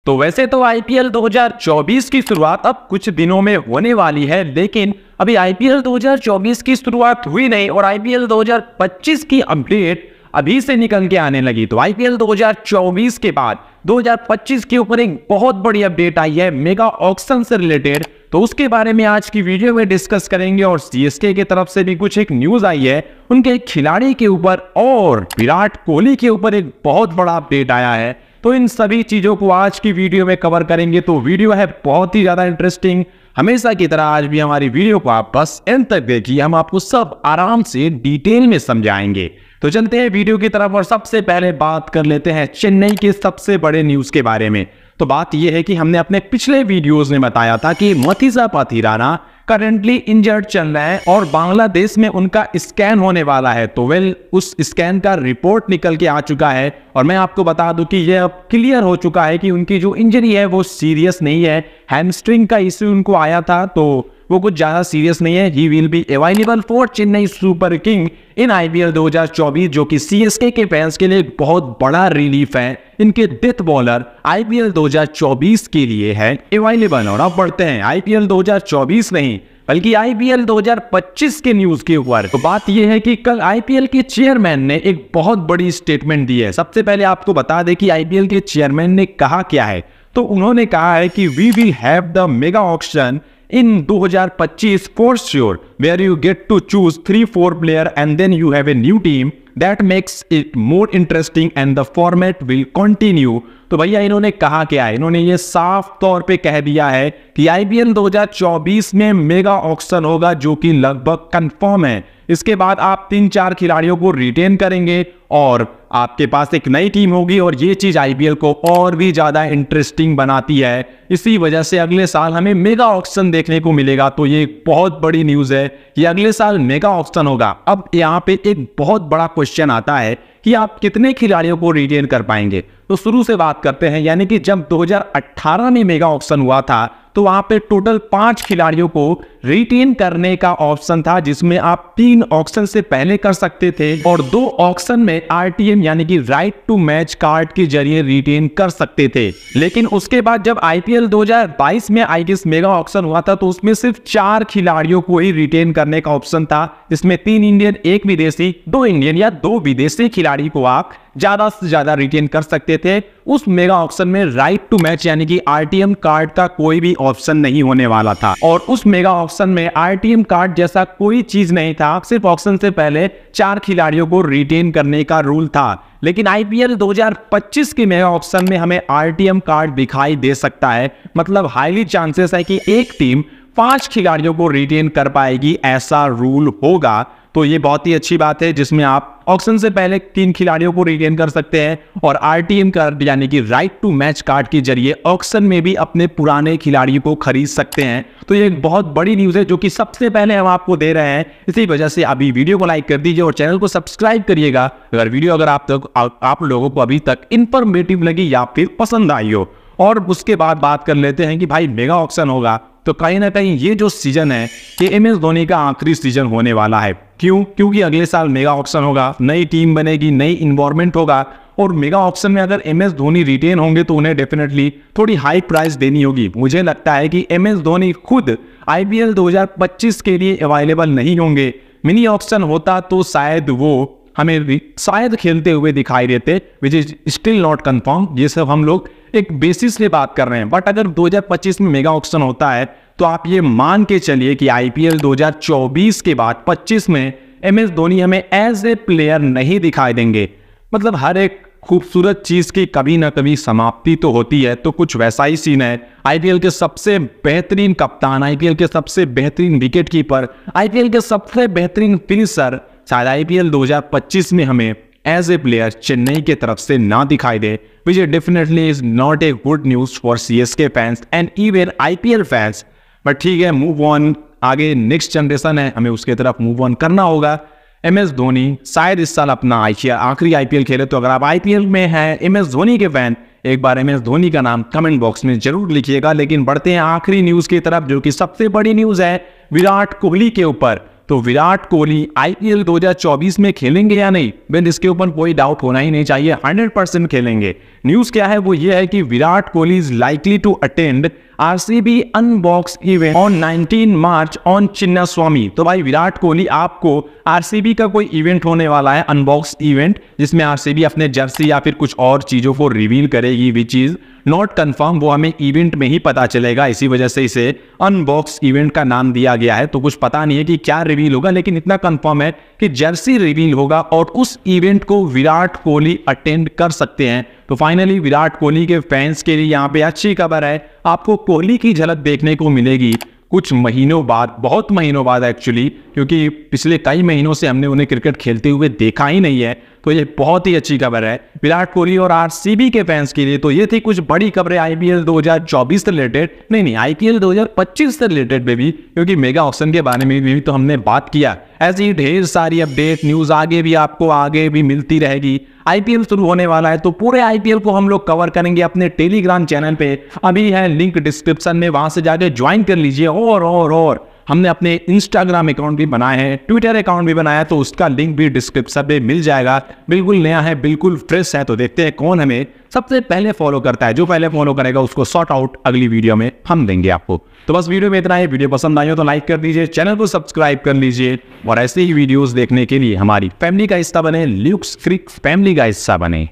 तो वैसे तो आईपीएल 2024 की शुरुआत अब कुछ दिनों में होने वाली है, लेकिन अभी आईपीएल 2024 की शुरुआत हुई नहीं और आईपीएल 2025 की अपडेट अभी से निकल के आने लगी। तो आईपीएल 2024 के बाद 2025 के ऊपर एक बहुत बड़ी अपडेट आई है मेगा ऑक्शन से रिलेटेड, तो उसके बारे में आज की वीडियो में डिस्कस करेंगे। और सीएसके की तरफ से भी कुछ एक न्यूज आई है उनके एक खिलाड़ी के ऊपर और विराट कोहली के ऊपर एक बहुत बड़ा अपडेट आया है। तो इन सभी चीजों को आज की वीडियो में कवर करेंगे। तो वीडियो है बहुत ही ज्यादा इंटरेस्टिंग। हमेशा की तरह आज भी हमारी वीडियो को आप बस एंड तक देखिए, हम आपको सब आराम से डिटेल में समझाएंगे। तो चलते हैं वीडियो की तरफ और सबसे पहले बात कर लेते हैं चेन्नई के सबसे बड़े न्यूज के बारे में। तो बात यह है कि हमने अपने पिछले वीडियोस में बताया था कि मथीसा पाथिराना करेंटली इंजर्ड चल रहा है और बांग्लादेश में उनका स्कैन होने वाला है। तो उस स्कैन का रिपोर्ट निकल के आ चुका है और मैं आपको बता दूं कि यह अब क्लियर हो चुका है कि उनकी जो इंजरी है वो सीरियस नहीं है। हैमस्ट्रिंग का इश्यू उनको आया था, तो वो कुछ ज्यादा सीरियस नहीं है। He will be available for Chennai super king in IPL 2024, जो कि सीएसके के फैंस के लिए एक बहुत बड़ा रिलीफ है। इनके डेथ बॉलर आईपीएल 2024 के लिए है अवेलेबल। और अब बढ़ते हैं आईपीएल 2024 नहीं बल्कि आईपीएल 2025 के न्यूज के ऊपर। तो बात यह है कि कल आईपीएल के चेयरमैन ने एक बहुत बड़ी स्टेटमेंट दी है। सबसे पहले आपको बता दें कि आईपीएल के चेयरमैन ने कहा क्या है। तो उन्होंने कहा है कि we will have the mega auction in 2025 for sure, where you get to choose 3-4 player and then you have a new team that makes it more interesting and the format will continue। तो भैया इन्होंने कहा क्या है, इन्होंने ये साफ तौर पे कह दिया है कि आईपीएल 2024 में मेगा ऑक्शन होगा, जो कि लगभग कंफर्म है। इसके बाद आप 3-4 खिलाड़ियों को रिटेन करेंगे और आपके पास एक नई टीम होगी और ये चीज आईपीएल को और भी ज्यादा इंटरेस्टिंग बनाती है। इसी वजह से अगले साल हमें मेगा ऑक्शन देखने को मिलेगा। तो ये एक बहुत बड़ी न्यूज है कि अगले साल मेगा ऑक्शन होगा। अब यहाँ पे एक बहुत बड़ा क्वेश्चन आता है कि आप कितने खिलाड़ियों को रिटेन कर पाएंगे। तो शुरू से बात करते हैं, यानी कि जब 2018 में मेगा ऑक्शन हुआ था तो वहां पे टोटल 5 खिलाड़ियों को रिटेन करने का ऑप्शन था, जिसमें आप 3 ऑक्शन से पहले कर सकते थे और 2 ऑक्शन में आरटीएम यानी कि राइट टू मैच कार्ड के जरिए रिटेन कर सकते थे। लेकिन उसके बाद जब आईपीएल 2022 में आईगेस मेगा ऑक्शन हुआ था तो उसमें सिर्फ 4 खिलाड़ियों को ही रिटेन करने का ऑप्शन था, जिसमें 3 इंडियन, 1 विदेशी, 2 इंडियन या 2 विदेशी खिलाड़ी को आप ज्यादा से ज्यादा रिटेन कर सकते थे। उस मेगा ऑक्शन में राइट टू मैच यानी कि आरटीएम कार्ड का कोई भी ऑप्शन नहीं होने वाला था और उस मेगा ऑक्शन में आरटीएम कार्ड जैसा कोई चीज नहीं था। सिर्फ ऑक्शन से पहले 4 खिलाड़ियों को रिटेन करने का रूल था। लेकिन आईपीएल 2025 के मेगा ऑक्शन में हमें आरटीएम कार्ड दिखाई दे सकता है। मतलब हाईली चांसेस है कि एक टीम 5 खिलाड़ियों को रिटेन कर पाएगी, ऐसा रूल होगा। तो ये बहुत ही अच्छी बात है, जिसमें आप ऑक्शन से पहले 3 खिलाड़ियों को रिटेन कर सकते हैं और आरटीएम कार्ड यानी कि राइट टू मैच कार्ड के जरिए ऑक्शन में भी अपने पुराने खिलाड़ियों को खरीद सकते हैं। तो ये एक बहुत बड़ी न्यूज है जो कि सबसे पहले हम आपको दे रहे हैं। इसी वजह से अभी वीडियो को लाइक कर दीजिए और चैनल को सब्सक्राइब करिएगा अगर वीडियो अगर आप लोगों को अभी तक इंफॉर्मेटिव लगी या फिर पसंद आई हो। और उसके बाद बात कर लेते हैं कि भाई मेगा ऑक्शन होगा तो कहीं ना कहीं ये जो सीजन है ये एमएस धोनी का आखिरी सीजन होने वाला है। क्यों? क्योंकि अगले साल मेगा ऑक्शन होगा, नई टीम बनेगी, नई इन्वायरमेंट होगा और मेगा ऑक्शन में अगर एमएस धोनी रिटेन होंगे तो उन्हें डेफिनेटली थोड़ी हाई प्राइस देनी होगी। मुझे लगता है कि एमएस धोनी खुद आईपीएल 2025 के लिए अवेलेबल नहीं होंगे। मिनी ऑक्शन होता तो शायद वो हमें शायद खेलते हुए दिखाई देते, which is still not confirm. ये सब हम लोग एक बेसिस से बात कर रहे हैं। बट अगर 2025 में मेगा ऑक्शन होता है तो आप ये मान के चलिए कि आईपीएल 2024 के बाद 25 में एमएस धोनी हमें एज ए प्लेयर नहीं दिखाई देंगे। मतलब हर एक खूबसूरत चीज की कभी ना कभी समाप्ति तो होती है, तो कुछ वैसा ही सीन है। आईपीएल के सबसे बेहतरीन कप्तान, आईपीएल के सबसे बेहतरीन विकेट कीपर, आईपीएल के सबसे बेहतरीन फिनिशर शायद आईपीएल 2025 में हमें एज ए प्लेयर चेन्नई के तरफ से ना दिखाई दे, which definitely is not a good news for CSK fans and even IPL fans। But ठीक है, मूव ऑन, आगे नेक्स्ट जनरेशन है, हमें उसके तरफ मूव ऑन करना होगा। एमएस धोनी शायद इस साल अपना आखिरी आईपीएल खेले। तो अगर आप आईपीएल में हैं एमएस धोनी के फैन, एक बार एमएस धोनी का नाम कमेंट बॉक्स में जरूर लिखिएगा। लेकिन बढ़ते हैं आखिरी न्यूज की तरफ, जो कि सबसे बड़ी न्यूज है विराट कोहली के ऊपर। तो विराट कोहली आईपीएल 2024 में खेलेंगे या नहीं, बेन इसके ऊपर कोई डाउट होना ही नहीं चाहिए। 100% खेलेंगे। न्यूज क्या है वो ये है कि Virat Kohli is likely to attend RCB unbox event on 19 March on Chinnaswamy. तो भाई विराट कोहली आपको आरसीबी का कोई इवेंट होने वाला है, अनबॉक्स इवेंट, जिसमें आरसीबी अपने जर्सी या फिर कुछ और चीजों को रिवील करेगी, विच इज नॉट कंफर्म। वो हमें इवेंट में ही पता चलेगा, इसी वजह से इसे अनबॉक्स इवेंट का नाम दिया गया है। तो कुछ पता नहीं है कि क्या रिवील होगा, लेकिन इतना कंफर्म है कि जर्सी रिवील होगा और उस इवेंट को विराट कोहली अटेंड कर सकते हैं। तो फाइनली विराट कोहली के फैंस के लिए यहाँ पे अच्छी खबर है, आपको कोहली की झलक देखने को मिलेगी कुछ महीनों बाद, बहुत महीनों बाद एक्चुअली, क्योंकि पिछले कई महीनों से हमने उन्हें क्रिकेट खेलते हुए देखा ही नहीं है। तो ये बहुत ही अच्छी खबर है विराट कोहली और आरसीबी के फैंस के लिए। तो ये थी कुछ बड़ी खबरें आईपीएल 2024 से रिलेटेड, नहीं आईपीएल 2025 से रिलेटेड में भी, क्योंकि मेगा ऑक्शन के बारे में भी तो हमने बात किया। ऐसी ही ढेर सारी अपडेट न्यूज आगे भी मिलती रहेगी। आईपीएल शुरू होने वाला है तो पूरे आईपीएल को हम लोग कवर करेंगे अपने टेलीग्राम चैनल पे, अभी है लिंक डिस्क्रिप्शन में, वहां से जाके ज्वाइन कर लीजिए। और हमने अपने इंस्टाग्राम अकाउंट भी बनाए हैं, ट्विटर अकाउंट भी बनाया है, तो उसका लिंक भी डिस्क्रिप्शन में मिल जाएगा। बिल्कुल नया है, बिल्कुल फ्रेश है। तो देखते हैं कौन हमें सबसे पहले फॉलो करता है। जो पहले फॉलो करेगा उसको शॉर्ट आउट अगली वीडियो में हम देंगे आपको। तो बस वीडियो में इतना ही। वीडियो पसंद आई हो तो लाइक कर दीजिए, चैनल को सब्सक्राइब कर लीजिए और ऐसे ही वीडियोस देखने के लिए हमारी फैमिली का हिस्सा बने, ल्यूक्स क्रिक फैमिली का हिस्सा बने।